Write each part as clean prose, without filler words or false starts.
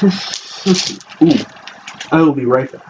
Ooh, I will be right back.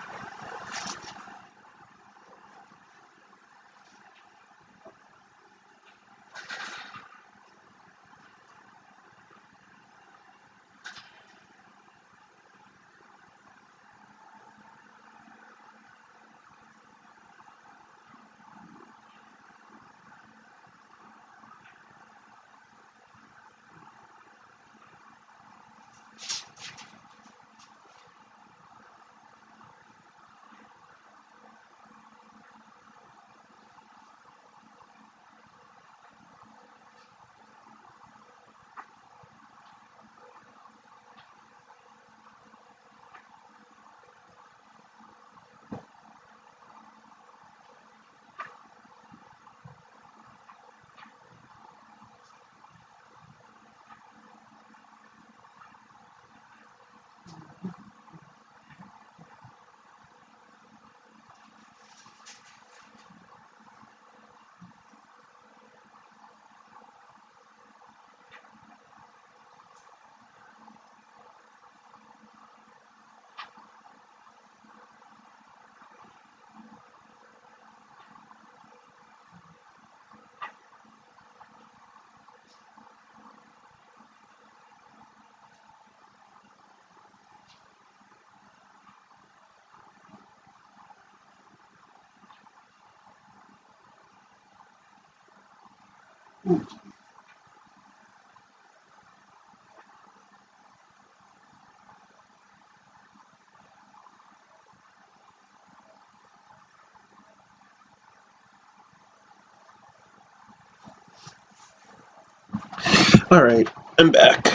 All right, I'm back.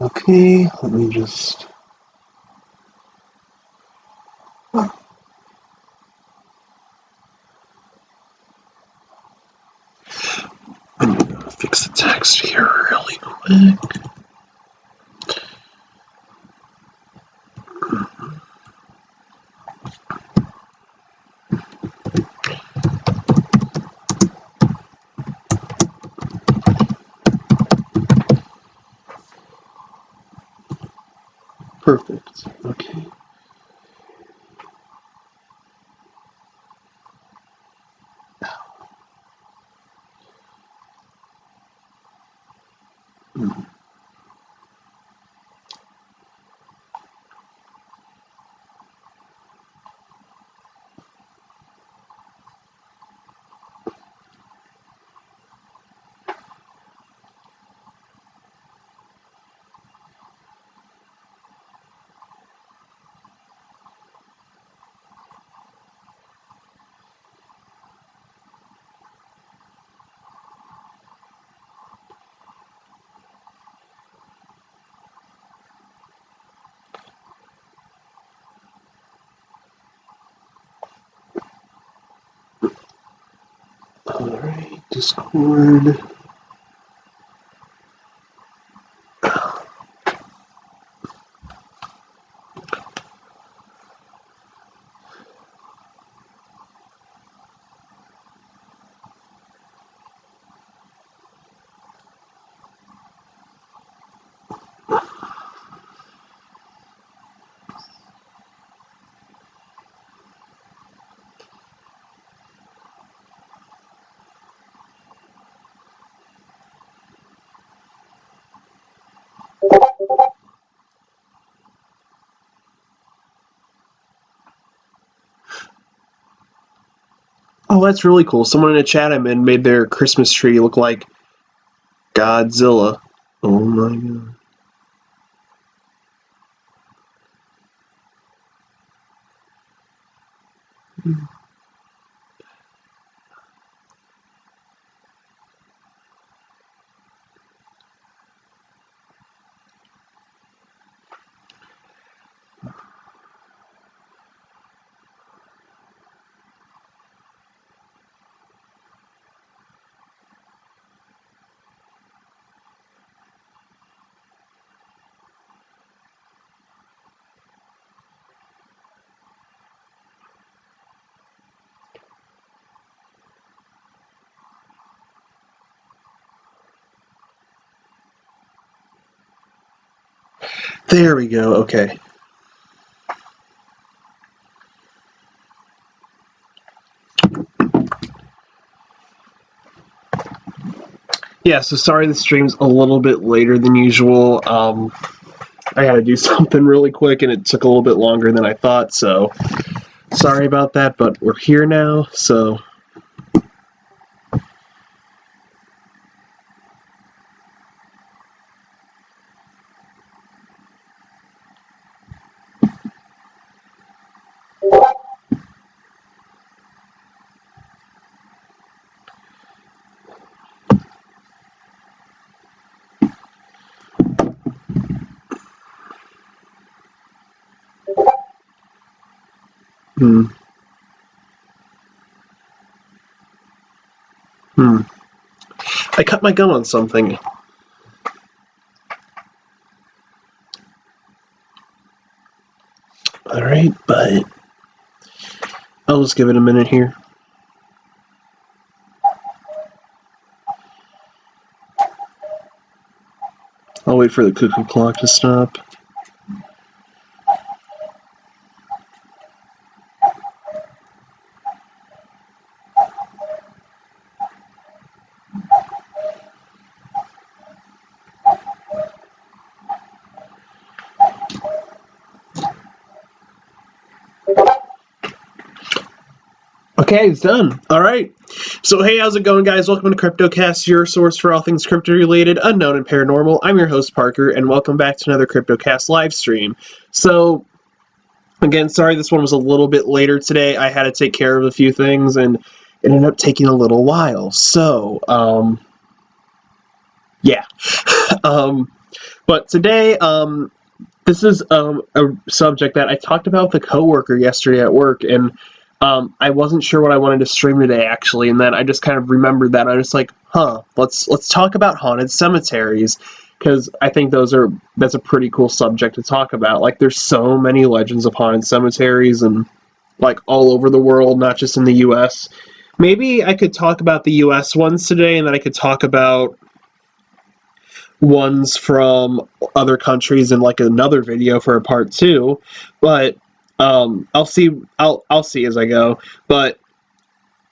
Okay, let me just... I'm gonna fix the text here really quick. Perfect. Okay. Alright, Discord. Oh, that's really cool. Someone in a chat I'm in made their Christmas tree look like Godzilla. Oh my god. There we go, okay. Yeah, so sorry the stream's a little bit later than usual. I had to do something really quick and it took a little bit longer than I thought, so sorry about that, but we're here now, so... I cut my gum on something. Alright, but I'll just give it a minute here. I'll wait for the cuckoo clock to stop. Okay, it's done. Alright. So, hey, how's it going, guys? Welcome to Cryptocast, your source for all things crypto-related, unknown, and paranormal. I'm your host, Parker, and welcome back to another Cryptocast live stream. So, again, sorry this one was a little bit later today. I had to take care of a few things, and it ended up taking a little while. So, yeah. But today, this is a subject that I talked about with a coworker yesterday at work, and I wasn't sure what I wanted to stream today, actually, and then I just kind of remembered that. I was like, let's talk about haunted cemeteries, because I think that's a pretty cool subject to talk about. Like, there's so many legends of haunted cemeteries, and like all over the world, not just in the U.S. Maybe I could talk about the U.S. ones today, and then I could talk about ones from other countries in like another video for a part 2, but I'll see as I go. But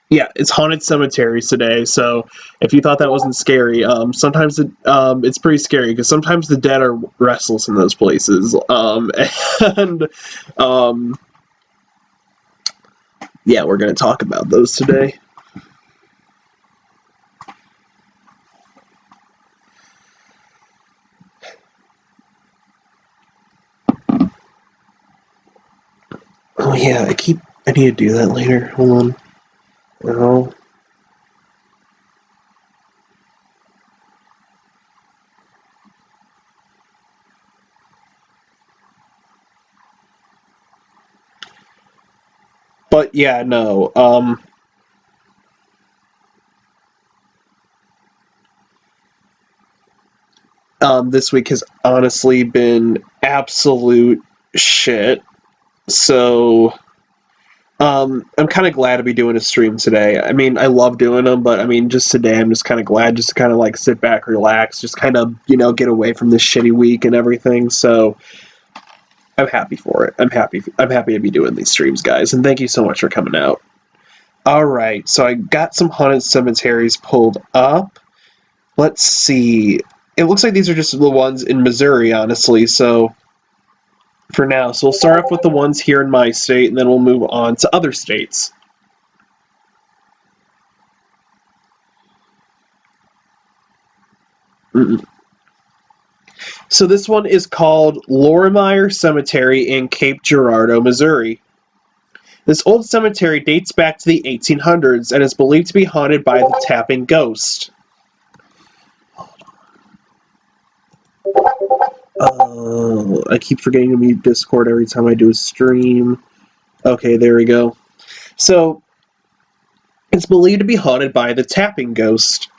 yeah, it's haunted cemeteries today, so if you thought that wasn't scary, sometimes it's pretty scary because sometimes the dead are restless in those places, and yeah, we're going to talk about those today. Oh yeah, I need to do that later. Hold on. Oh. But yeah, no. This week has honestly been absolute shit. So, I'm kind of glad to be doing a stream today. I mean, I love doing them, but I mean, just today, I'm just kind of glad just to kind of like sit back, relax, just kind of, get away from this shitty week and everything. So, I'm happy for it. I'm happy to be doing these streams, guys, and thank you so much for coming out. All right, so I got some haunted cemeteries pulled up. Let's see. It looks like these are just the ones in Missouri, honestly, so for now. So we'll start off with the ones here in my state, and then we'll move on to other states. So this one is called Lorimer Cemetery in Cape Girardeau, Missouri. This old cemetery dates back to the 1800s and is believed to be haunted by the tapping ghost. Oh, I keep forgetting to mute Discord every time I do a stream. Okay, there we go. So, it's believed to be haunted by the tapping ghost.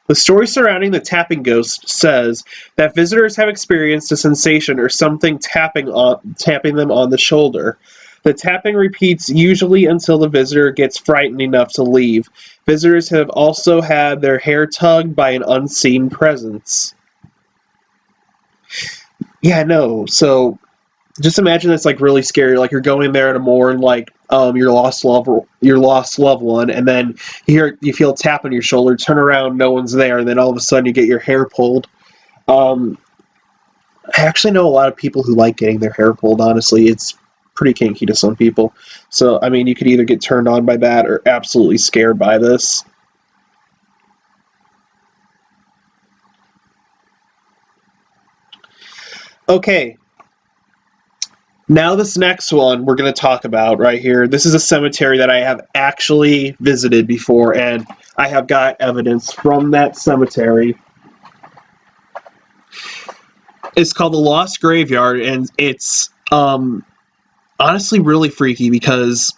The story surrounding the tapping ghost says that visitors have experienced a sensation or something tapping them on the shoulder. The tapping repeats usually until the visitor gets frightened enough to leave. Visitors have also had their hair tugged by an unseen presence. Yeah, no. So just imagine it's like really scary. Like you're going there to mourn like your lost loved one, and then you feel a tap on your shoulder, turn around, no one's there, and then all of a sudden you get your hair pulled. Um, I actually know a lot of people who like getting their hair pulled. Honestly, it's pretty kinky to some people. So I mean, you could either get turned on by that or absolutely scared by this. Okay, now this next one we're going to talk about right here. This is a cemetery that I have actually visited before, and I have got evidence from that cemetery. It's called the Lost Graveyard, and it's honestly really freaky because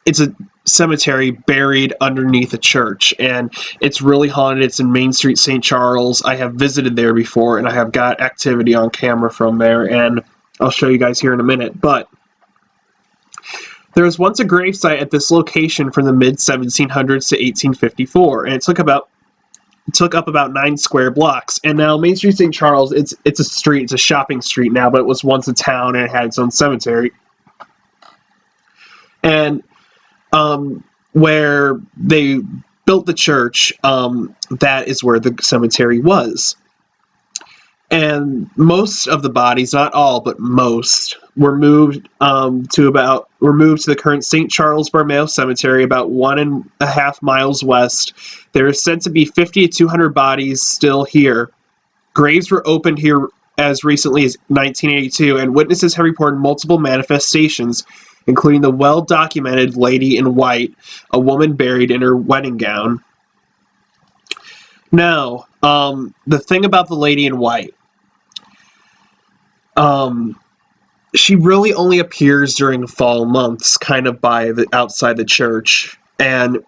it's a cemetery buried underneath a church, and it's really haunted. It's in Main Street, St. Charles. I have visited there before, and I have got activity on camera from there, and I'll show you guys here in a minute. But there was once a gravesite at this location from the mid 1700s to 1854, and it took up about 9 square blocks. And now Main Street, St. Charles, it's a street, it's a shopping street now, but it was once a town and it had its own cemetery. And where they built the church, that is where the cemetery was. And most of the bodies, not all, but most, were moved to the current St. Charles Borromeo Cemetery, about 1.5 miles west. There is said to be 50 to 200 bodies still here. Graves were opened here as recently as 1982, and witnesses have reported multiple manifestations, including the well-documented lady in white, a woman buried in her wedding gown. Now, the thing about the lady in white, she really only appears during fall months, kind of outside the church, and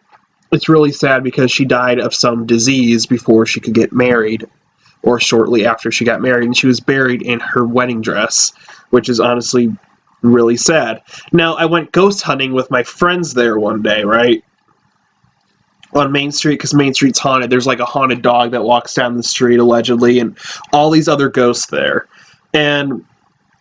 it's really sad because she died of some disease before she could get married, or shortly after she got married, and she was buried in her wedding dress, which is honestly really sad. Now, I went ghost hunting with my friends there one day, right? On Main Street, because Main Street's haunted. There's like a haunted dog that walks down the street, allegedly, and all these other ghosts there. And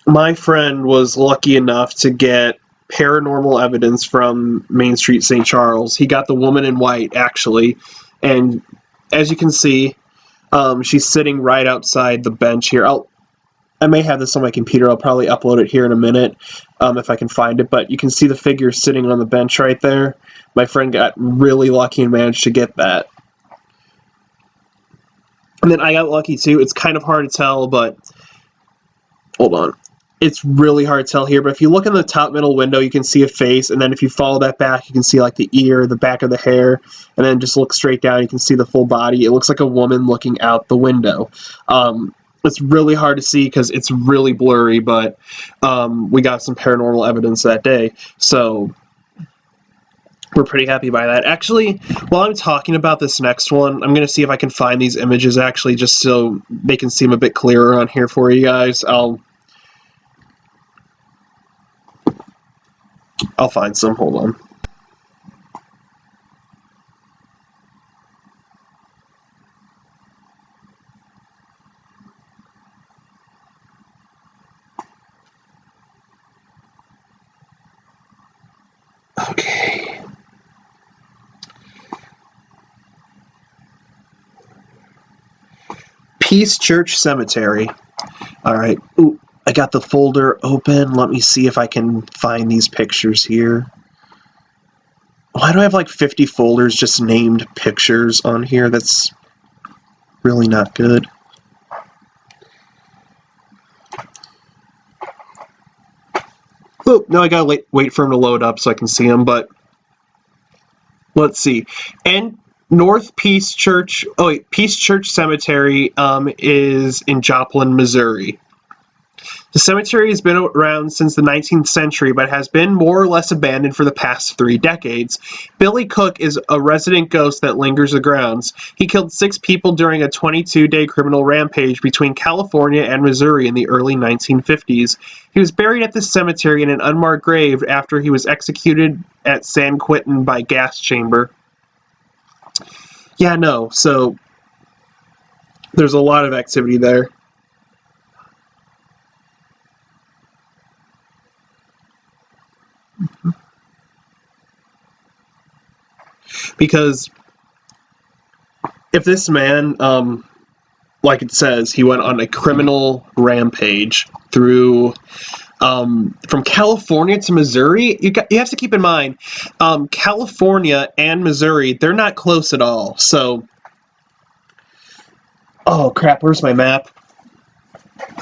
my friend was lucky enough to get paranormal evidence from Main Street, St. Charles. He got the woman in white, actually, and as you can see, she's sitting right outside the bench here. I may have this on my computer. I'll probably upload it here in a minute if I can find it. But you can see the figure sitting on the bench right there. My friend got really lucky and managed to get that. And then I got lucky too. It's kind of hard to tell, but hold on. It's really hard to tell here, but if you look in the top middle window, you can see a face, and then if you follow that back, you can see like the ear, the back of the hair, and then just look straight down, you can see the full body. It looks like a woman looking out the window. It's really hard to see because it's really blurry, but we got some paranormal evidence that day, so we're pretty happy by that. Actually, while I'm talking about this next one, I'm going to see if I can find these images actually, just so they can seem a bit clearer on here for you guys. I'll find some. Hold on. Okay. Peace Church Cemetery. All right. Ooh, I got the folder open. Let me see if I can find these pictures here. Why do I have like 50 folders just named pictures on here? That's really not good. Oh, now I gotta wait for them to load up so I can see them, but let's see. And North Peace Church, Peace Church Cemetery is in Joplin, Missouri. The cemetery has been around since the 19th century, but has been more or less abandoned for the past 3 decades. Billy Cook is a resident ghost that lingers the grounds. He killed 6 people during a 22-day criminal rampage between California and Missouri in the early 1950s. He was buried at this cemetery in an unmarked grave after he was executed at San Quentin by gas chamber. Yeah, no, so there's a lot of activity there. Because if this man, like it says, he went on a criminal rampage through from California to Missouri. You have to keep in mind, California and Missouri, they're not close at all. So, oh crap, where's my map?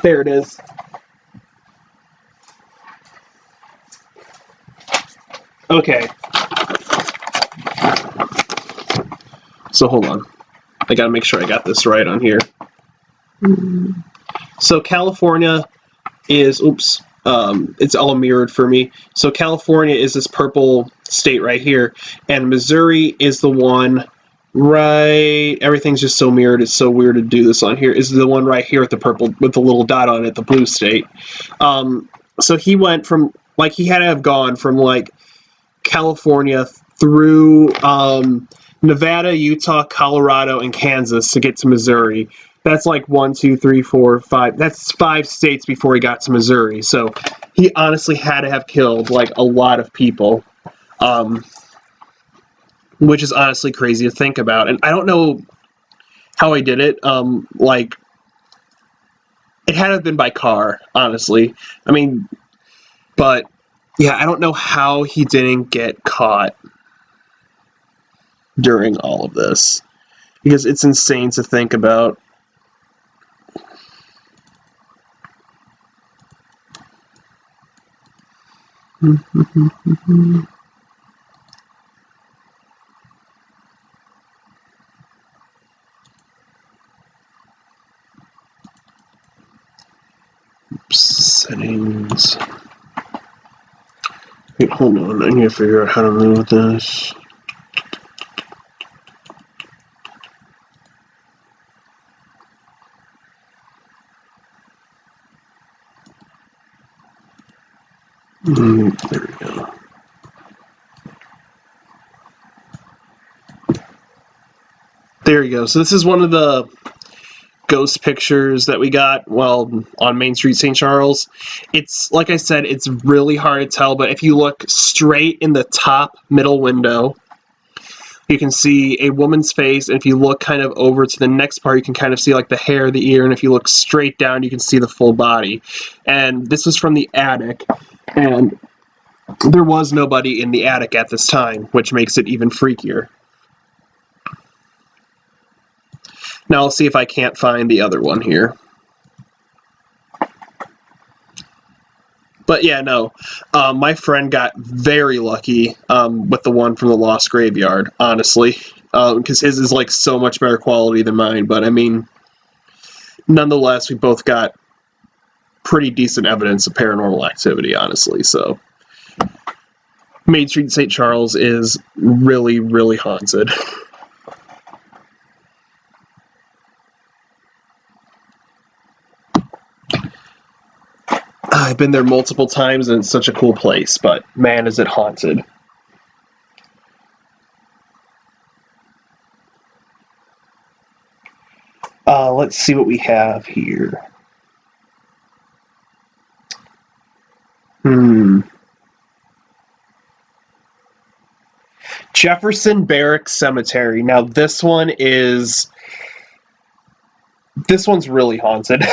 There it is. Okay. So hold on. I gotta make sure I got this right on here. So California is, it's all mirrored for me. So California is this purple state right here, and Missouri is the one right, everything's just so mirrored, it's so weird to do this on here, is the one right here with the purple, with the little dot on it, the blue state. So he went from, like, he had to have gone from, like, California through Nevada, Utah, Colorado, and Kansas to get to Missouri. That's like 1, 2, 3, 4, 5. That's 5 states before he got to Missouri. So he honestly had to have killed like a lot of people, which is honestly crazy to think about. And I don't know how he did it. Like, it had to have been by car, honestly. I mean, but yeah, I don't know how he didn't get caught during all of this, because it's insane to think about. Settings. Wait, hold on. I need to figure out how to move this. There we go. There you go. So this is one of the ghost pictures that we got, well, on Main Street, St. Charles. It's, like I said, it's really hard to tell, but if you look straight in the top middle window, you can see a woman's face, and if you look kind of over to the next part, you can kind of see like the hair, the ear, and if you look straight down, you can see the full body. And this was from the attic, and there was nobody in the attic at this time, which makes it even freakier. Now I'll see if I can't find the other one here. But yeah, no, my friend got very lucky with the one from the Lost Graveyard, honestly, because his is like so much better quality than mine. But I mean, nonetheless, we both got pretty decent evidence of paranormal activity, honestly. So Main Street, St. Charles is really, really haunted. I've been there multiple times, and it's such a cool place, but man, is it haunted. Let's see what we have here. Jefferson Barracks Cemetery. Now this one's really haunted.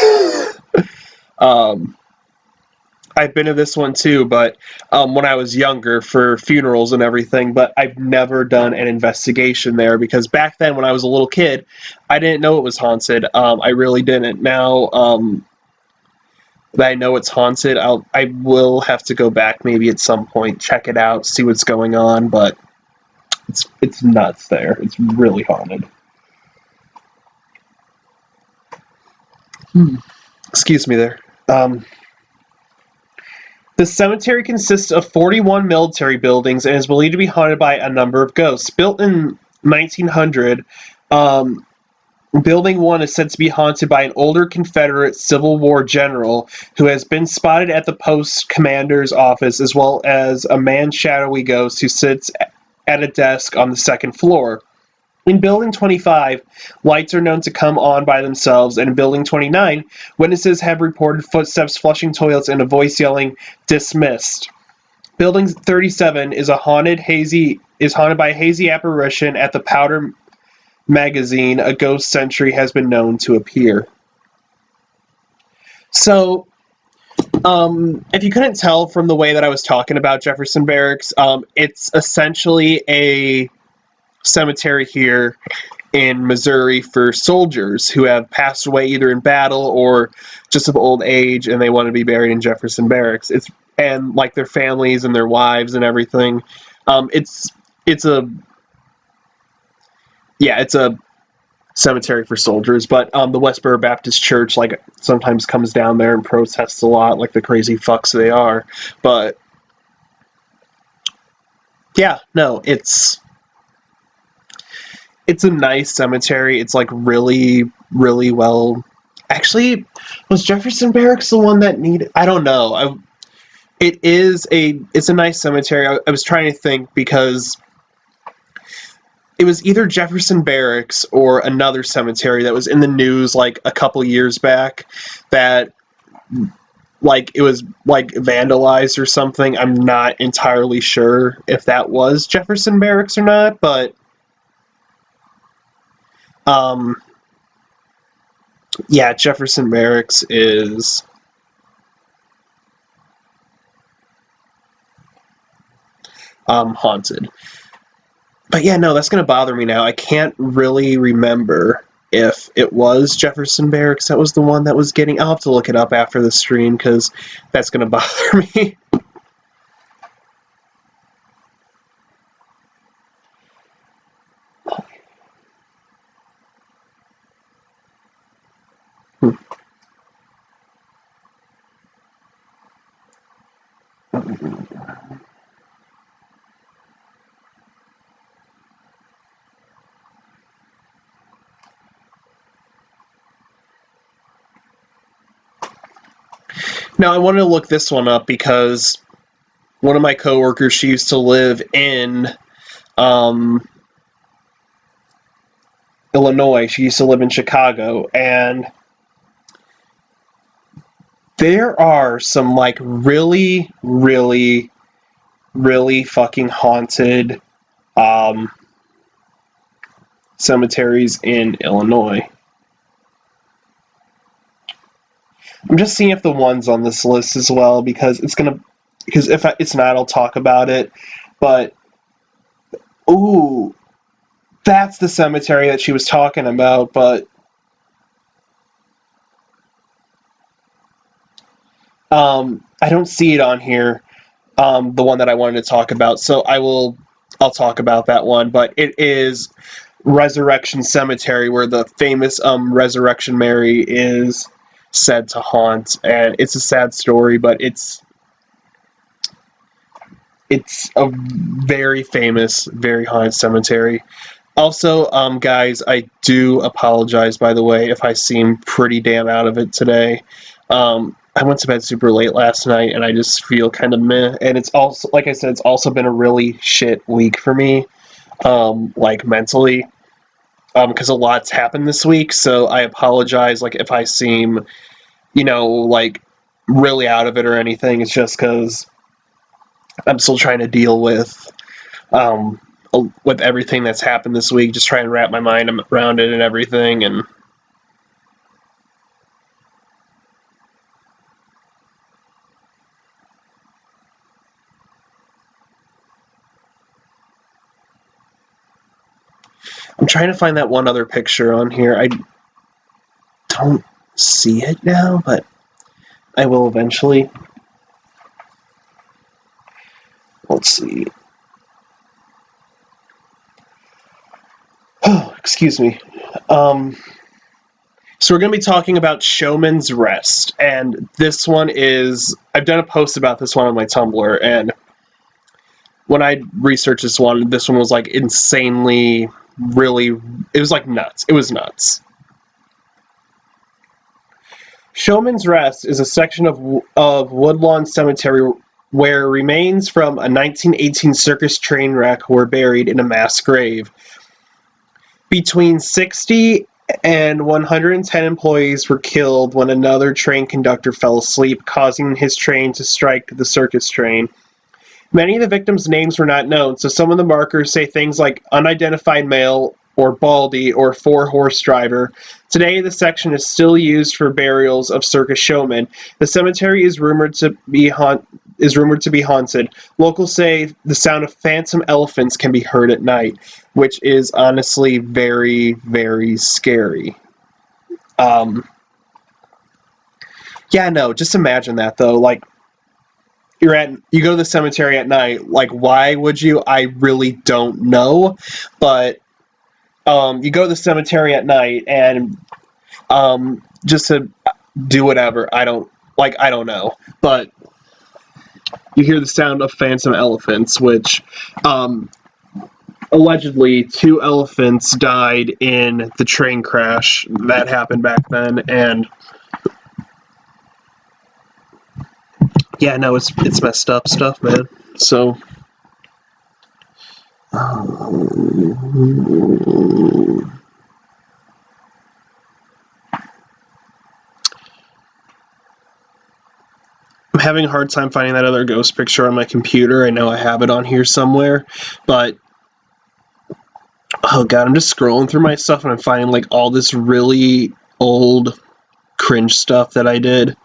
I've been to this one too, but when I was younger for funerals and everything, but I've never done an investigation there because back then when I was a little kid, I didn't know it was haunted. I really didn't. Now that I know it's haunted, I will have to go back maybe at some point, check it out, see what's going on, but it's nuts there. It's really haunted. Excuse me there. The cemetery consists of 41 military buildings and is believed to be haunted by a number of ghosts. Built in 1900, Building 1 is said to be haunted by an older Confederate Civil War general who has been spotted at the post commander's office, as well as a man-shadowy ghost who sits at a desk on the second floor. In Building 25, lights are known to come on by themselves, and in Building 29, witnesses have reported footsteps flushing toilets and a voice yelling, "Dismissed." Building 37 is is haunted by a hazy apparition at the Powder magazine. A ghost sentry has been known to appear. So, if you couldn't tell from the way that I was talking about Jefferson Barracks, it's essentially a cemetery here in Missouri for soldiers who have passed away either in battle or just of old age, and they want to be buried in Jefferson Barracks. And like their families and their wives and everything. It's a cemetery for soldiers, but the Westboro Baptist Church like sometimes comes down there and protests a lot, like the crazy fucks they are. But yeah, no, it's a nice cemetery. It's like really, really well. Actually, was Jefferson Barracks the one that needed? I don't know. It's a nice cemetery. I was trying to think because it was either Jefferson Barracks or another cemetery that was in the news like a couple years back that like it was like vandalized or something. I'm not entirely sure if that was Jefferson Barracks or not, but yeah, Jefferson Barracks is haunted. But yeah, no, that's going to bother me now. I can't really remember if it was Jefferson Barracks that was the one that was getting... I'll have to look it up after the stream because that's going to bother me. Now, I wanted to look this one up because one of my coworkers, she used to live in Illinois. She used to live in Chicago, and there are some like really, really, really fucking haunted cemeteries in Illinois. I'm just seeing if the one's on this list as well because if it's not, I'll talk about it. But ooh, that's the cemetery that she was talking about, but I don't see it on here. The one that I wanted to talk about, so I'll talk about that one. But it is Resurrection Cemetery, where the famous Resurrection Mary is said to haunt, and it's a sad story, but it's a very famous, very haunted cemetery. Also, guys, I do apologize, by the way, if I seem pretty damn out of it today. I went to bed super late last night, and I just feel kind of meh. And it's also, like I said, it's also been a really shit week for me, like mentally, because a lot's happened this week. So I apologize, like if I seem, like really out of it or anything. It's just because I'm still trying to deal with everything that's happened this week. Just trying to wrap my mind around it and everything, and I'm trying to find that one other picture on here. I don't see it now, but I will eventually. Let's see. Oh, excuse me. So we're going to be talking about Showman's Rest, and this one is... I've done a post about this one on my Tumblr, and when I researched this one was like insanely, really... It was like nuts. It was nuts. Showman's Rest is a section of Woodlawn Cemetery where remains from a 1918 circus train wreck were buried in a mass grave. Between 60 and 110 employees were killed when another train conductor fell asleep, causing his train to strike the circus train. Many of the victims' names were not known, so some of the markers say things like unidentified male or Baldy or four-horse driver. Today, the section is still used for burials of circus showmen. The cemetery is rumored to be haunted. Locals say the sound of phantom elephants can be heard at night, which is honestly very, very scary. Yeah, no, just imagine that though. Like you go to the cemetery at night. Like, why would you? I really don't know, but you go to the cemetery at night and just to do whatever. I don't know, but you hear the sound of phantom elephants, which allegedly 2 elephants died in the train crash that happened back then, and yeah, no, it's messed up stuff, man. So. I'm having a hard time finding that other ghost picture on my computer. I know I have it on here somewhere, but oh god, I'm just scrolling through my stuff and I'm finding like all this really old cringe stuff that I did.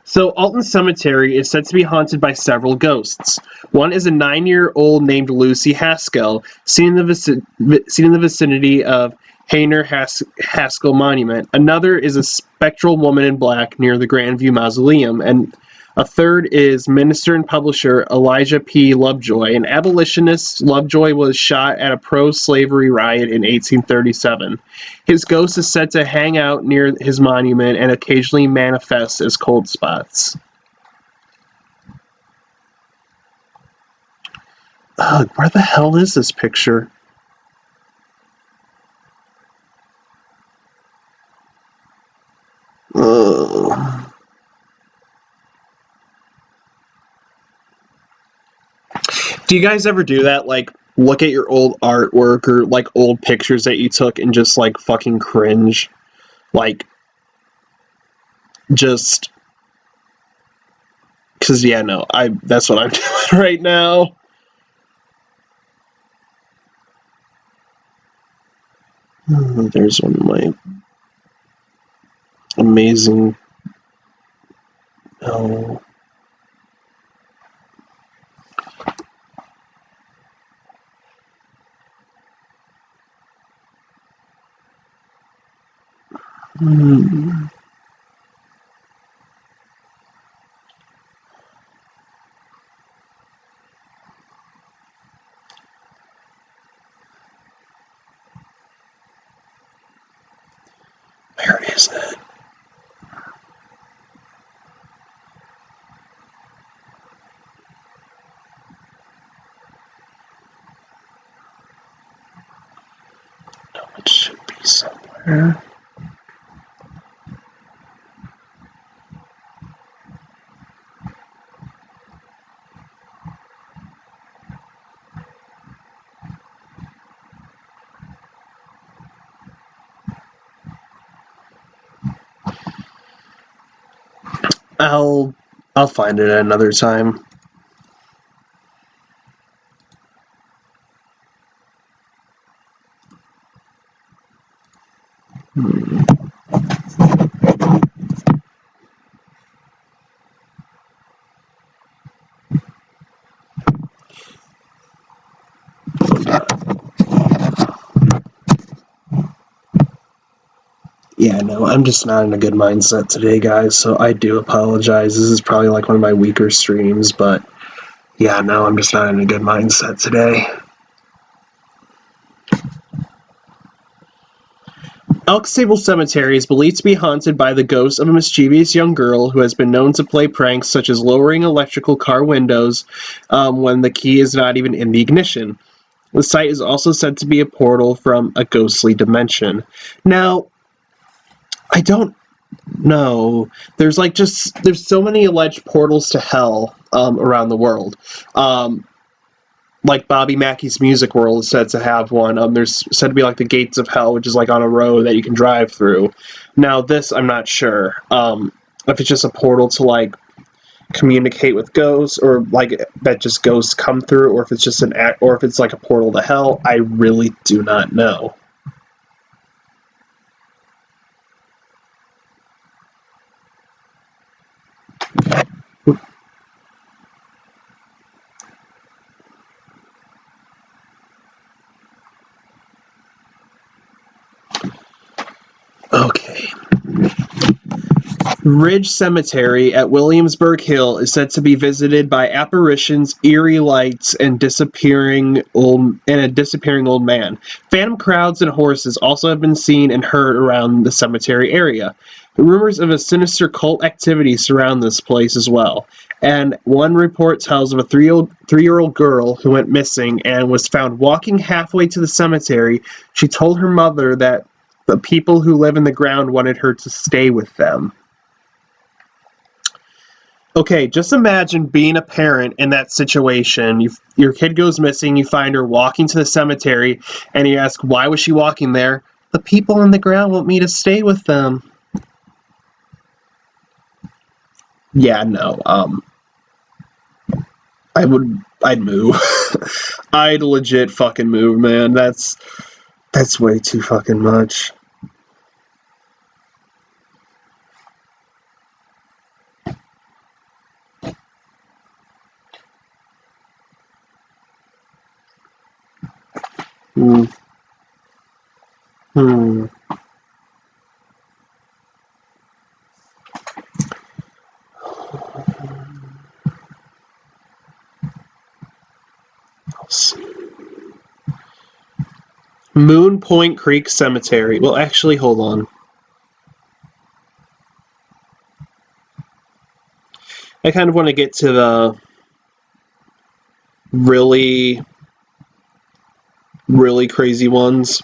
So, Alton Cemetery is said to be haunted by several ghosts. One is a 9-year-old named Lucy Haskell, seen in the vicinity of Hayner Haskell Monument. Another is a spectral woman in black near the Grandview Mausoleum, and a third is minister and publisher Elijah P. Lovejoy. An abolitionist, Lovejoy was shot at a pro-slavery riot in 1837. His ghost is said to hang out near his monument and occasionally manifest as cold spots. Ugh, where the hell is this picture? Ugh. Do you guys ever do that? Like, look at your old artwork or, like, old pictures that you took and just, like, fucking cringe? Like, just... Because, yeah, no, that's what I'm doing right now. There's one of my amazing... Oh... Where is it? No, it should be somewhere. I'll find it at another time. Yeah, no, I'm just not in a good mindset today, guys, so I do apologize. This is probably like one of my weaker streams, but yeah, no, I'm just not in a good mindset today. Elk Stable Cemetery is believed to be haunted by the ghost of a mischievous young girl who has been known to play pranks such as lowering electrical car windows when the key is not even in the ignition. The site is also said to be a portal from a ghostly dimension. Now, I don't know. There's so many alleged portals to hell around the world. like Bobby Mackey's Music World is said to have one. There's said to be like the Gates of Hell, which is like on a road that you can drive through. Now this, I'm not sure if it's just a portal to like communicate with ghosts, or like that just ghosts come through, or if it's just an act, or if it's like a portal to hell. I really do not know. Okay. Ridge Cemetery at Williamsburg Hill is said to be visited by apparitions, eerie lights, and a disappearing old man. Phantom crowds and horses also have been seen and heard around the cemetery area. Rumors of a sinister cult activity surround this place as well. And one report tells of a three-year-old girl who went missing and was found walking halfway to the cemetery. She told her mother that the people who live in the ground wanted her to stay with them. Okay, just imagine being a parent in that situation. Your kid goes missing, you find her walking to the cemetery, and you ask, why was she walking there? The people on the ground want me to stay with them. Yeah, no, I'd move. I'd legit fucking move, man. That's way too fucking much. Hmm. Hmm. Let's see. Moon Point Creek Cemetery. Well, actually, hold on. I kind of want to get to the really, really crazy ones.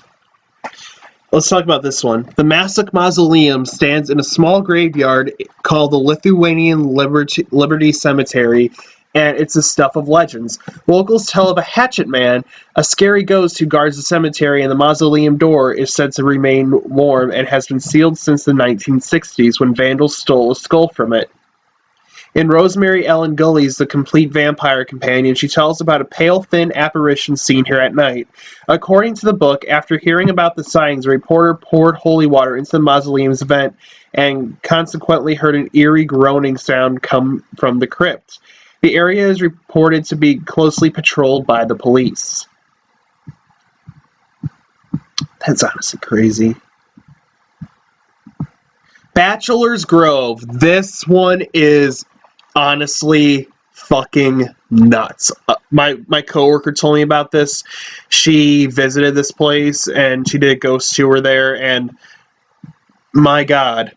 Let's talk about this one. The Masuk Mausoleum stands in a small graveyard called the Lithuanian Liberty Cemetery, and it's the stuff of legends. Locals tell of a hatchet man, a scary ghost who guards the cemetery, and the mausoleum door is said to remain warm and has been sealed since the 1960s when vandals stole a skull from it. In Rosemary Ellen Gully's The Complete Vampire Companion, she tells about a pale, thin apparition seen here at night. According to the book, after hearing about the sightings, a reporter poured holy water into the mausoleum's vent and consequently heard an eerie groaning sound come from the crypt. The area is reported to be closely patrolled by the police. That's honestly crazy. Bachelor's Grove. This one is honestly fucking nuts. My coworker told me about this. She visited this place and she did a ghost tour there, and my god,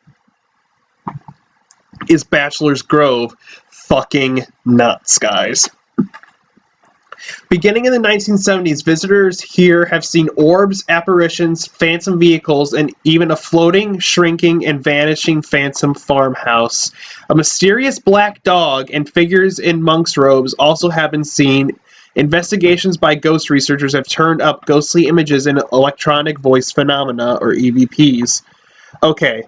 is Bachelor's Grove fucking nuts, guys. Beginning in the 1970s, visitors here have seen orbs, apparitions, phantom vehicles, and even a floating, shrinking, and vanishing phantom farmhouse. A mysterious black dog and figures in monk's robes also have been seen. Investigations by ghost researchers have turned up ghostly images in electronic voice phenomena, or EVPs. Okay.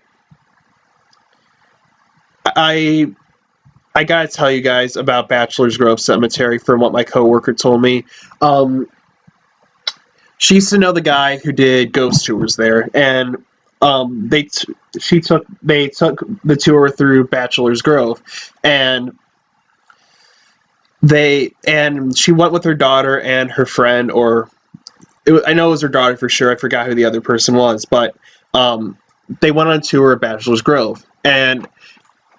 I gotta tell you guys about Bachelor's Grove Cemetery from what my coworker told me. She used to know the guy who did ghost tours there, and they took the tour through Bachelor's Grove, and she went with her daughter and her friend, I know it was her daughter for sure. I forgot who the other person was, but they went on a tour at Bachelor's Grove, and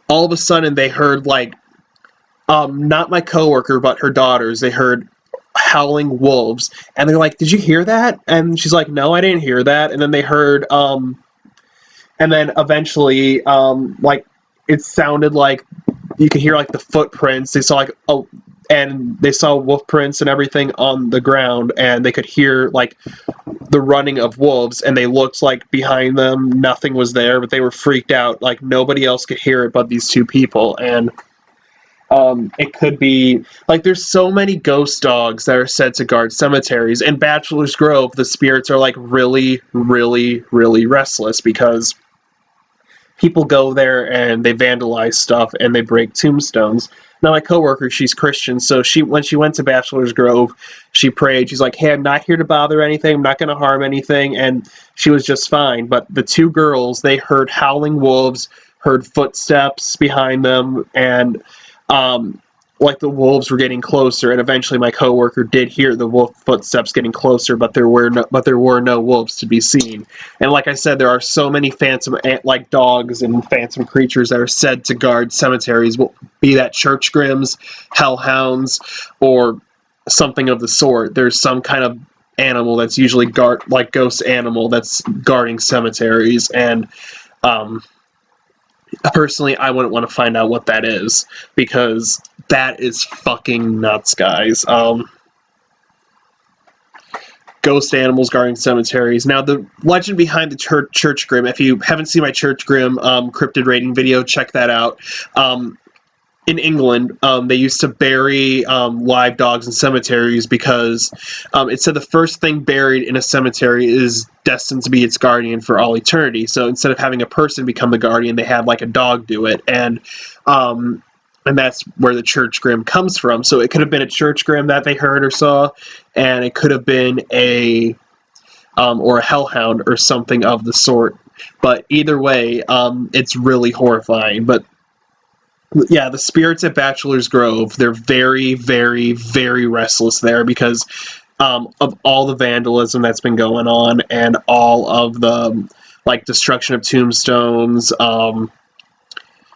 all of a sudden they heard not my coworker but her daughters, they heard howling wolves, and they're like, did you hear that? And she's like, no, I didn't hear that. And then they heard and then eventually it sounded like you could hear the footprints. They saw and they saw wolf prints and everything on the ground, and they could hear the running of wolves, and they looked behind them nothing was there, but they were freaked out, nobody else could hear it but these two people. And It could be like there's so many ghost dogs that are said to guard cemeteries. In Bachelor's Grove, the spirits are like really, really, really restless because people go there and they vandalize stuff and they break tombstones. Now my coworker, she's Christian, so when she went to Bachelor's Grove, she prayed. She's like, "Hey, I'm not here to bother anything. I'm not going to harm anything," and she was just fine. But the two girls, they heard howling wolves, heard footsteps behind them, and like the wolves were getting closer. And eventually, my coworker did hear the wolf footsteps getting closer, but there were no wolves to be seen. And like I said, there are so many phantom like dogs and phantom creatures that are said to guard cemeteries, be that church grims, hellhounds, or something of the sort. There's some kind of animal that's usually like ghost animal that's guarding cemeteries, and personally, I wouldn't want to find out what that is because that is fucking nuts, guys. Ghost animals guarding cemeteries. Now, the legend behind the church grim, if you haven't seen my church grim cryptid rating video, check that out. In England, they used to bury live dogs in cemeteries because it said the first thing buried in a cemetery is destined to be its guardian for all eternity. So instead of having a person become the guardian, they had like a dog do it, and that's where the church grim comes from. So it could have been a church grim that they heard or saw, and it could have been a or a hellhound or something of the sort. But either way, it's really horrifying. But yeah, the spirits at Bachelor's Grove, they're very, very, very restless there because of all the vandalism that's been going on and all of the like destruction of tombstones,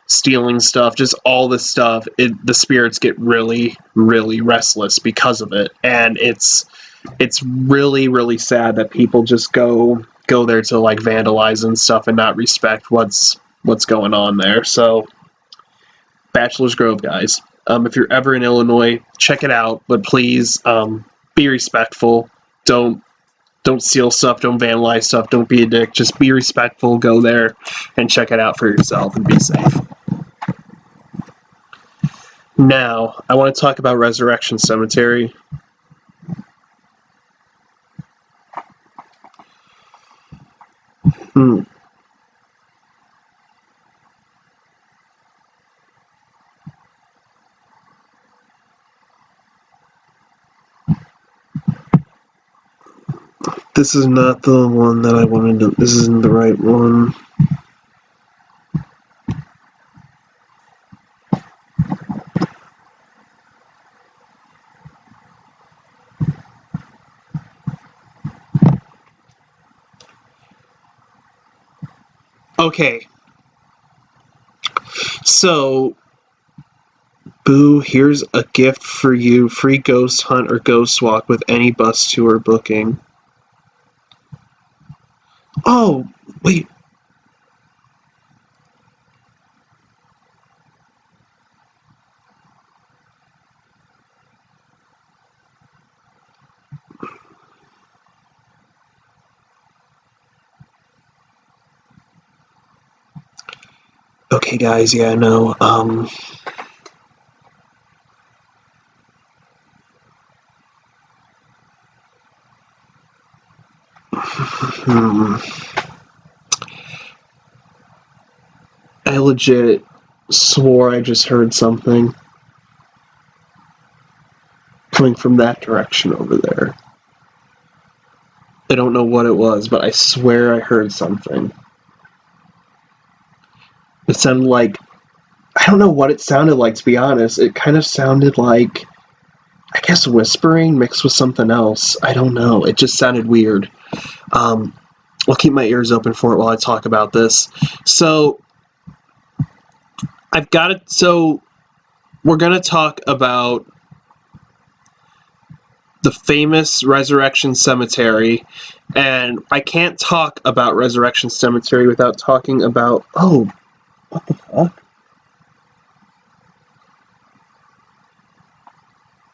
stealing stuff, just all this stuff. The spirits get really, really restless because of it, and it's really, really sad that people just go there to like vandalize and stuff and not respect what's going on there. So Bachelor's Grove, guys. If you're ever in Illinois, check it out. But please, be respectful. Don't steal stuff. Don't vandalize stuff. Don't be a dick. Just be respectful. Go there and check it out for yourself and be safe. Now, I want to talk about Resurrection Cemetery. This is not the one that I wanted to. This isn't the right one. Okay. So, Boo, here's a gift for you. Free ghost hunt or ghost walk with any bus tour booking. Oh, wait. Okay, guys, yeah, no, I legit swore I just heard something coming from that direction over there. I don't know what it was, but I swear I heard something. It sounded like, I don't know what it sounded like, to be honest. It kind of sounded like, I guess, whispering mixed with something else. I don't know. It just sounded weird. I'll keep my ears open for it while I talk about this. So, I've got it. So, we're going to talk about the famous Resurrection Cemetery, and I can't talk about Resurrection Cemetery without talking about... Oh, what the fuck?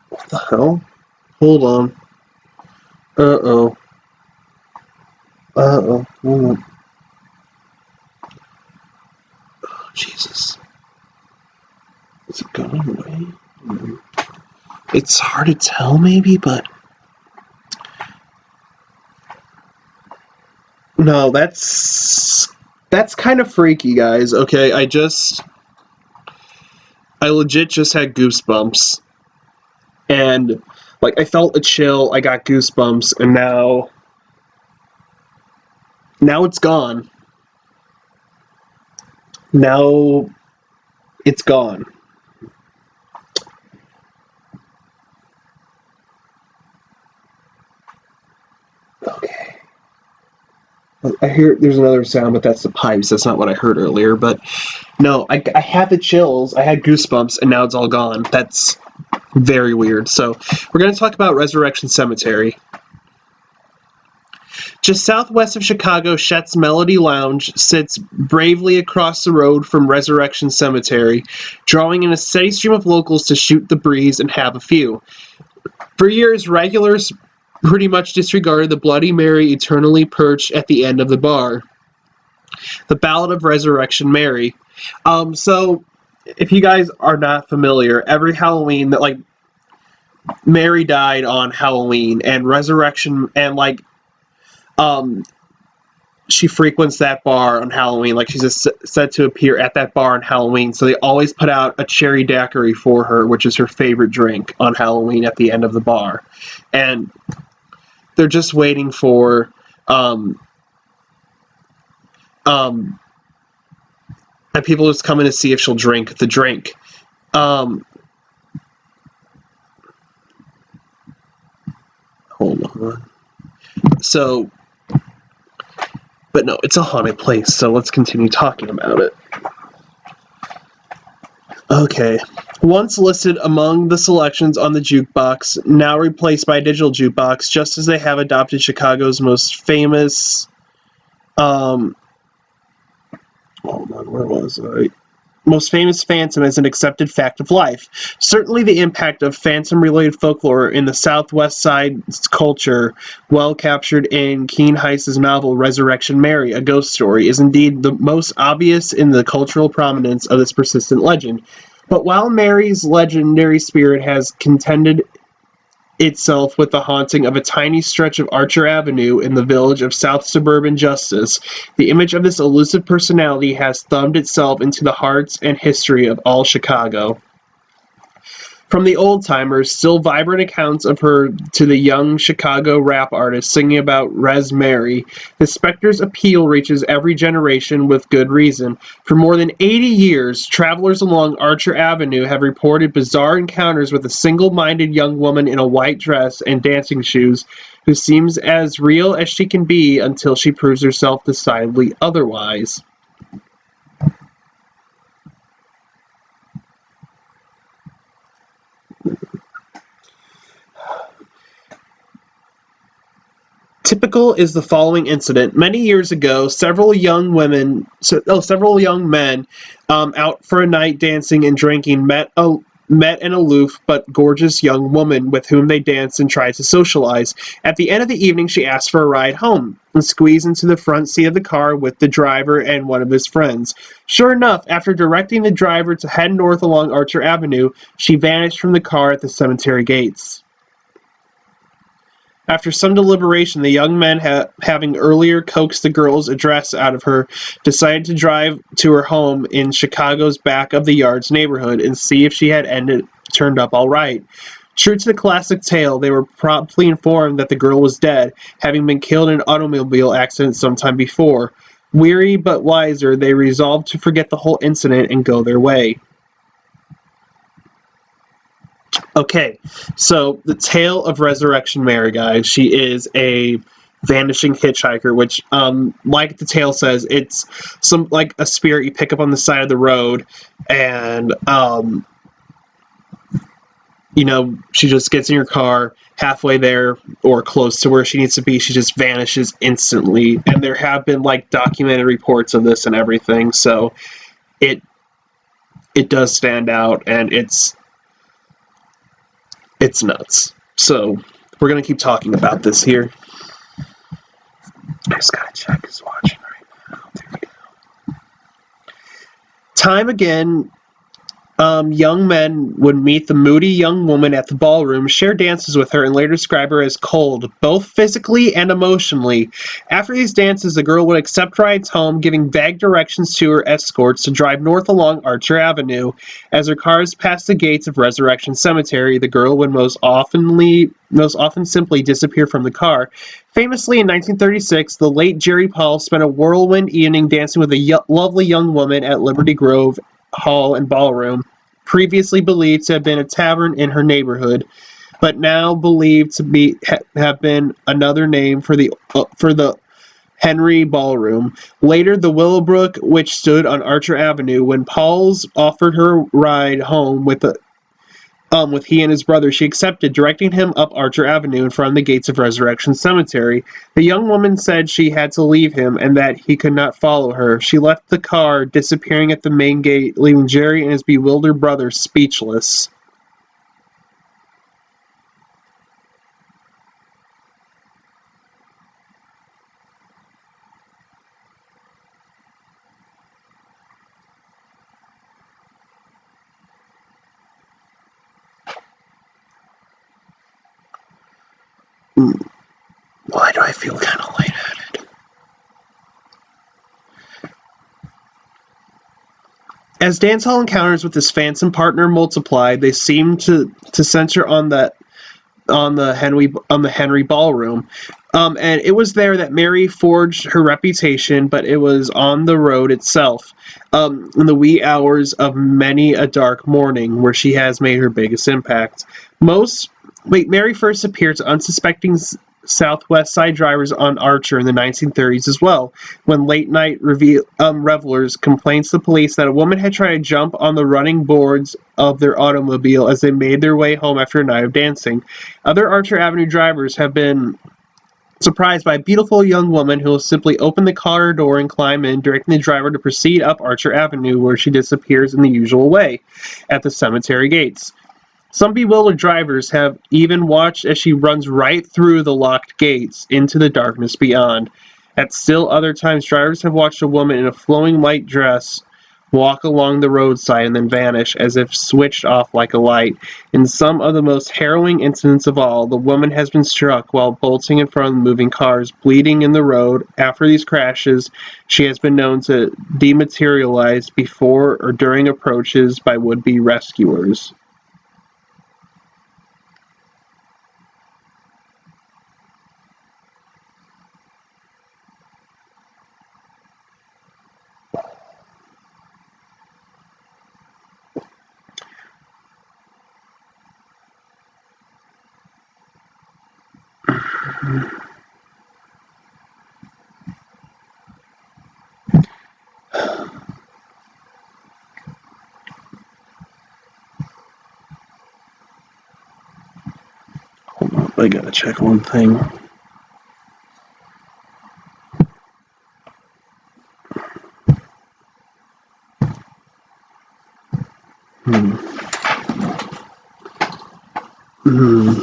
What the hell? Hold on. Uh-oh. Uh-oh. Hold on. Oh, Jesus. Where's it go? anyway. It's hard to tell, maybe, but no, that's kind of freaky, guys. Okay, I legit just had goosebumps, and like I felt a chill. I got goosebumps, and now it's gone. Now it's gone. Okay. I hear there's another sound, but that's the pipes. That's not what I heard earlier. But no, I had the chills. I had goosebumps, and now it's all gone. That's very weird. So we're going to talk about Resurrection Cemetery. Just southwest of Chicago, Chet's Melody Lounge sits bravely across the road from Resurrection Cemetery, drawing in a steady stream of locals to shoot the breeze and have a few. For years, regulars pretty much disregarded the Bloody Mary eternally perched at the end of the bar. The Ballad of Resurrection Mary. So, if you guys are not familiar, every Halloween that Mary died on Halloween, and Resurrection, and she frequents that bar on Halloween. Like, she's just said to appear at that bar on Halloween. So they always put out a cherry daiquiri for her, which is her favorite drink, on Halloween at the end of the bar. And they're just waiting for and people just coming to see if she'll drink the drink. Hold on. So, but no, it's a haunted place, so let's continue talking about it. Okay. Once listed among the selections on the jukebox, now replaced by a digital jukebox, just as they have adopted Chicago's most famous hold on, where was I? Most famous phantom as an accepted fact of life. Certainly the impact of phantom-related folklore in the Southwest Side's culture, well captured in Keene Heiss's novel Resurrection Mary, A Ghost Story, is indeed the most obvious in the cultural prominence of this persistent legend. But while Mary's legendary spirit has contended itself with the haunting of a tiny stretch of Archer Avenue in the village of South Suburban Justice, the image of this elusive personality has thumbed itself into the hearts and history of all Chicago. From the old-timers, still vibrant accounts of her to the young Chicago rap artists singing about Res Mary, the specter's appeal reaches every generation with good reason. For more than 80 years, travelers along Archer Avenue have reported bizarre encounters with a single-minded young woman in a white dress and dancing shoes who seems as real as she can be until she proves herself decidedly otherwise. Typical is the following incident. Many years ago, several young men out for a night dancing and drinking met an aloof but gorgeous young woman with whom they danced and tried to socialize. At the end of the evening, she asked for a ride home and squeezed into the front seat of the car with the driver and one of his friends. Sure enough, after directing the driver to head north along Archer Avenue, she vanished from the car at the cemetery gates. After some deliberation, the young men, having earlier coaxed the girl's address out of her, decided to drive to her home in Chicago's back of the yards neighborhood and see if she had turned up all right. True to the classic tale, they were promptly informed that the girl was dead, having been killed in an automobile accident sometime before. Weary but wiser, they resolved to forget the whole incident and go their way. Okay, so the tale of Resurrection Mary, guys. She is a vanishing hitchhiker, which, like the tale says, it's some like a spirit you pick up on the side of the road, and she just gets in your car halfway there or close to where she needs to be. She just vanishes instantly, and there have been like documented reports of this and everything. So it does stand out, and it's nuts. So we're going to keep talking about this here. I just got to check who's watching right now. There we go. Time again young men would meet the moody young woman at the ballroom, share dances with her, and later describe her as cold, both physically and emotionally. After these dances, the girl would accept rides home, giving vague directions to her escorts to drive north along Archer Avenue. As her cars passed the gates of Resurrection Cemetery, the girl would most often simply disappear from the car. Famously, in 1936, the late Jerry Paul spent a whirlwind evening dancing with a lovely young woman at Liberty Grove Hall and Ballroom, previously believed to have been a tavern in her neighborhood, but now believed to have been another name for the Henry Ballroom. Later, the Willowbrook, which stood on Archer Avenue, when Pauls offered her a ride home with he and his brother, she accepted, directing him up Archer Avenue in front of the gates of Resurrection Cemetery. The young woman said she had to leave him and that he could not follow her. She left the car, disappearing at the main gate, leaving Jerry and his bewildered brother speechless. Why do I feel kind of lightheaded? As dancehall encounters with his phantom partner multiplied, they seemed to center on the Henry Ballroom. And it was there that Mary forged her reputation, but it was on the road itself, in the wee hours of many a dark morning, where she has made her biggest impact. Mary first appeared to unsuspecting Southwest Side drivers on Archer in the 1930s as well, when late night revelers complained to the police that a woman had tried to jump on the running boards of their automobile as they made their way home after a night of dancing. Other Archer Avenue drivers have been surprised by a beautiful young woman who will simply open the car door and climb in, directing the driver to proceed up Archer Avenue, where she disappears in the usual way at the cemetery gates. Some bewildered drivers have even watched as she runs right through the locked gates into the darkness beyond. At still other times, drivers have watched a woman in a flowing white dress walk along the roadside and then vanish as if switched off like a light. In some of the most harrowing incidents of all, the woman has been struck while bolting in front of moving cars, bleeding in the road. After these crashes, she has been known to dematerialize before or during approaches by would-be rescuers. I gotta check one thing. Hmm. Hmm.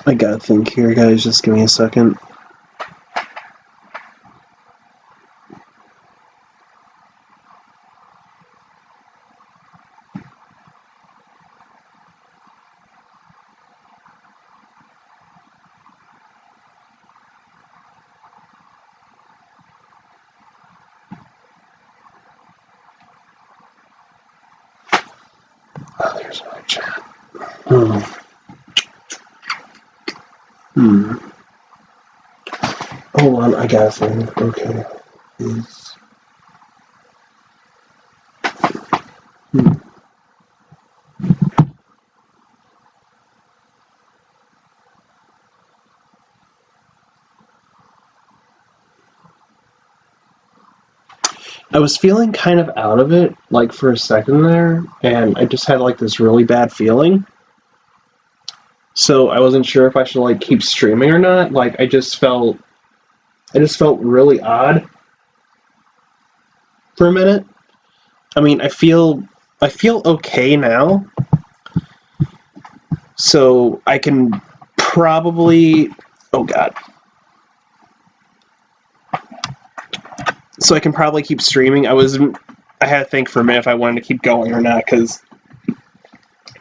I gotta think here, guys. Just give me a second. Oh, there's my chat. Hmm. Hmm. Hold on, I gotta think. Okay. Hmm. I was feeling kind of out of it, like for a second there, and I just had like this really bad feeling. So I wasn't sure if I should like keep streaming or not. Like I just felt really odd for a minute. I mean, I feel okay now. So I can probably, oh god. So I can probably keep streaming. I had to think for a minute if I wanted to keep going or not, because,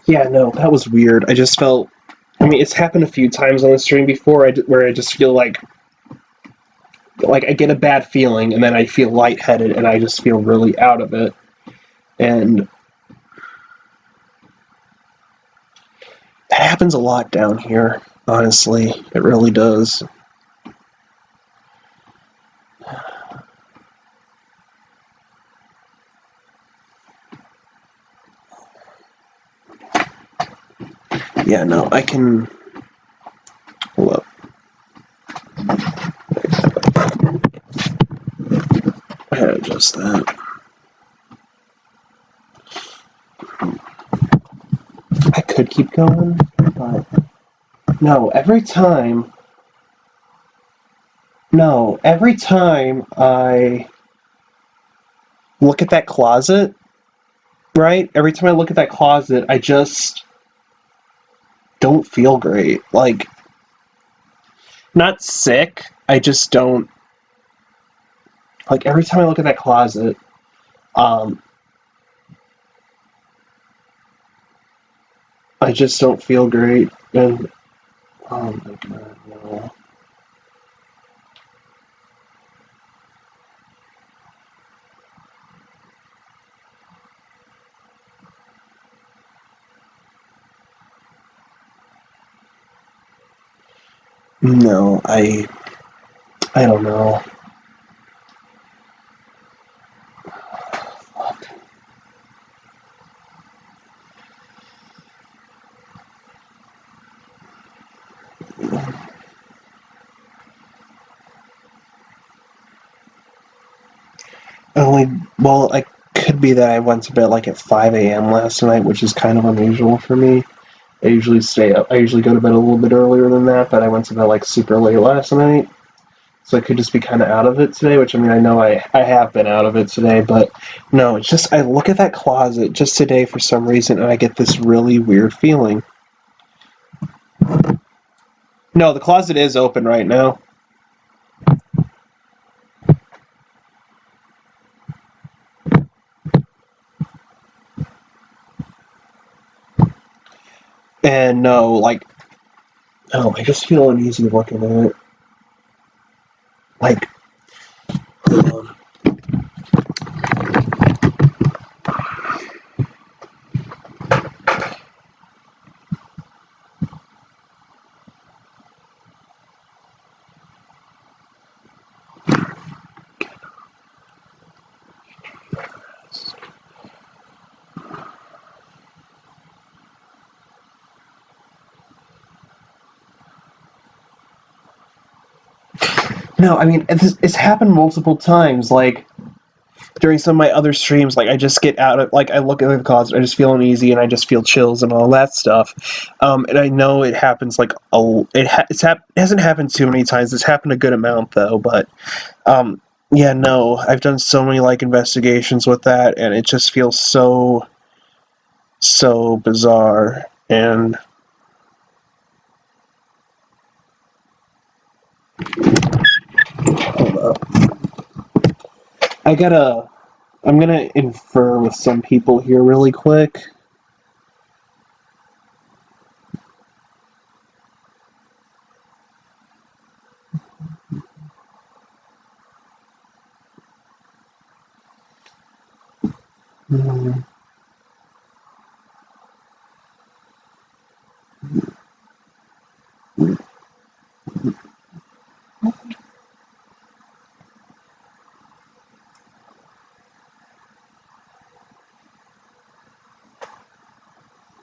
yeah, no, that was weird. I just felt, I mean, it's happened a few times on the stream before where I just feel like I get a bad feeling, and then I feel lightheaded, and I just feel really out of it. And that happens a lot down here, honestly. It really does. Yeah, no, I can... Hold up. I gotta adjust that. I could keep going, but... No, every time I look at that closet, right? Every time I look at that closet, I just don't feel great. Like, not sick, I just don't... Like, every time I look at that closet, I just don't feel great. And, oh my god, no. No, I don't know. Well, it could be that I went to bed like at 5 a.m. last night, which is kind of unusual for me. I usually stay up. I usually go to bed a little bit earlier than that, but I went to bed like super late last night. So I could just be kind of out of it today, which, I mean, I know I have been out of it today, but no, it's just I look at that closet just today for some reason, and I get this really weird feeling. No, the closet is open right now. And no, like, oh, I just feel uneasy looking at it. Like, no, I mean, it's happened multiple times. Like, during some of my other streams, like, I just get out of, like, I look at the closet, I just feel uneasy, and I just feel chills and all that stuff. And I know it happens, like, it hasn't happened too many times. It's happened a good amount, though, but, yeah, no, I've done so many, like, investigations with that, and it just feels so, so bizarre, and... Hold up. I'm gonna infer with some people here really quick.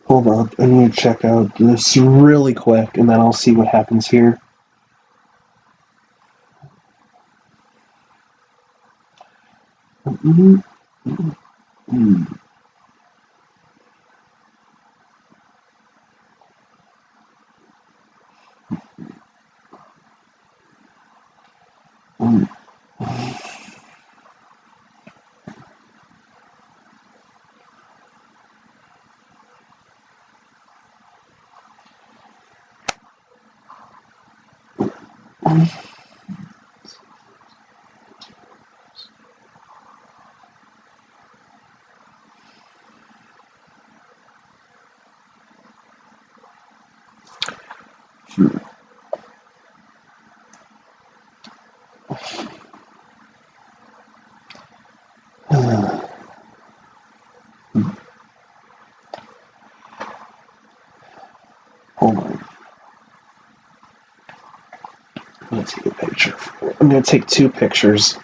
Hold up, I need to check out this really quick, and then I'll see what happens here. Hold on. I'm gonna take a picture. I'm gonna take 2 pictures.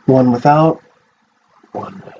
One without, one with.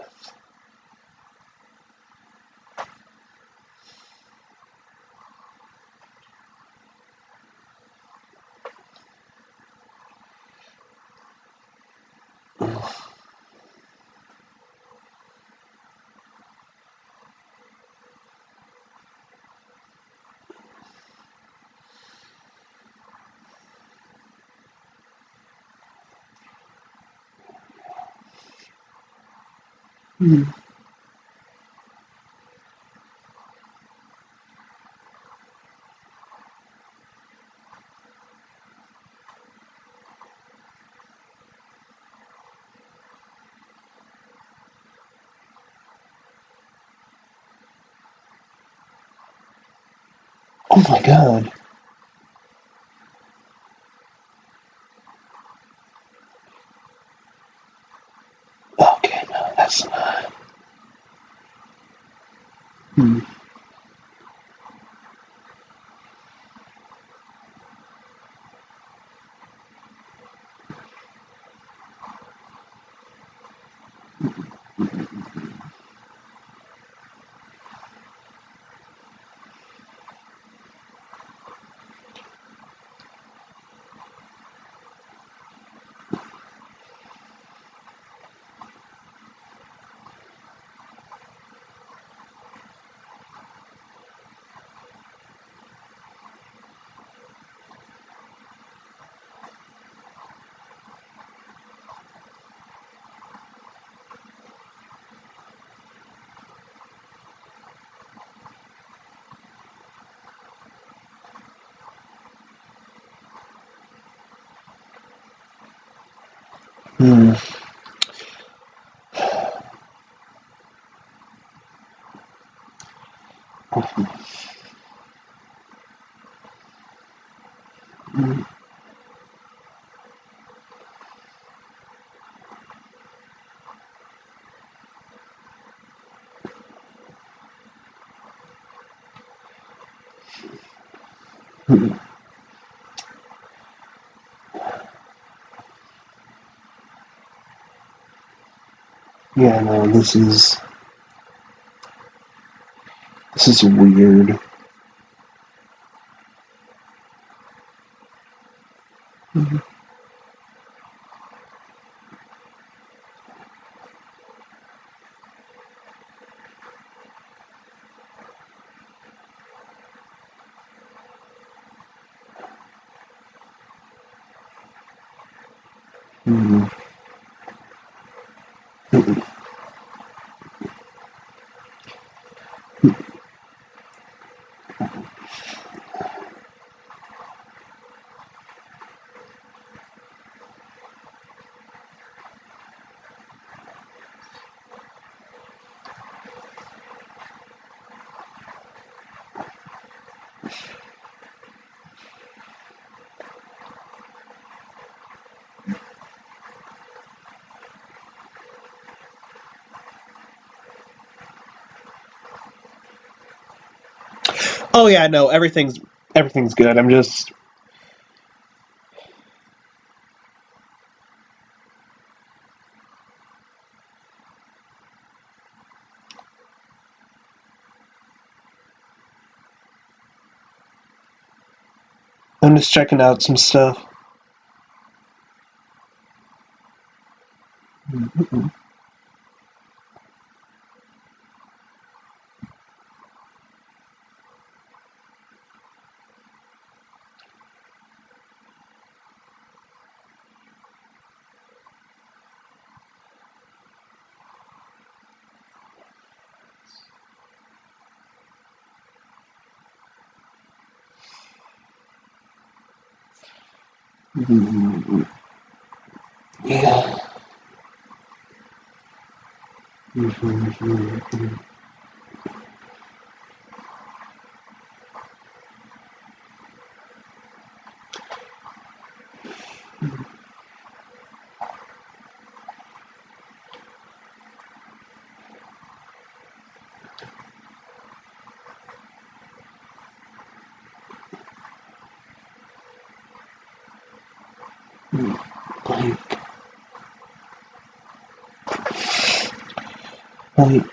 Oh my god. Okay, no, that's not. Hmm. Hmm. Yeah, no, this is weird. Hmm. Oh yeah, no, everything's good. I'm just checking out some stuff. Yeah. Like,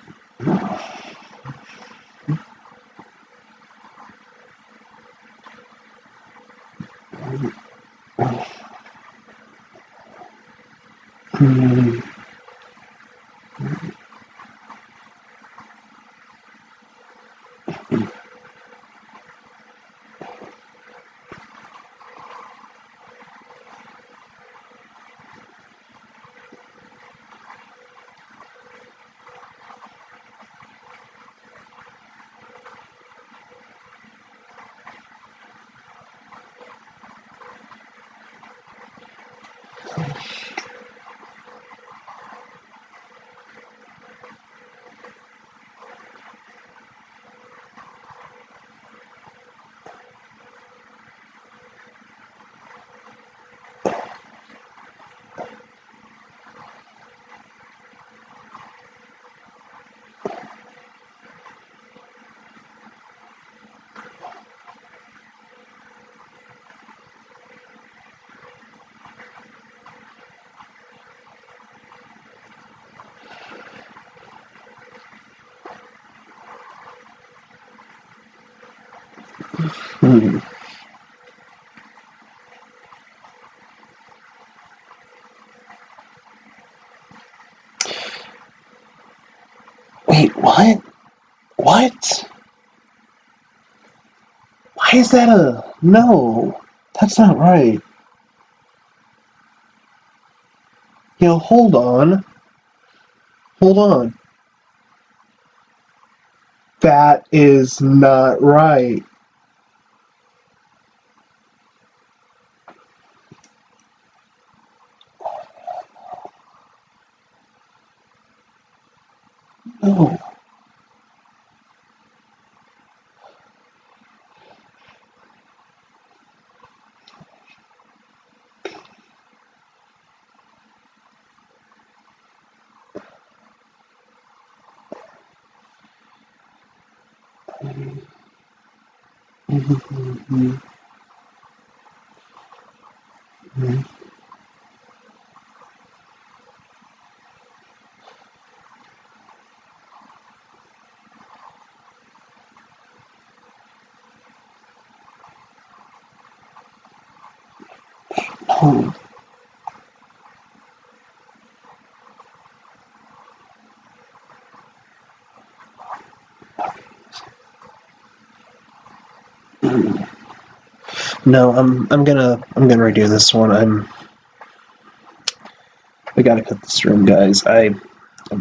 wait, what? What? Why is that a no? That's not right. Yo, hold on. Hold on. That is not right. No. No. No, I'm gonna redo this one. We gotta cut the stream, guys.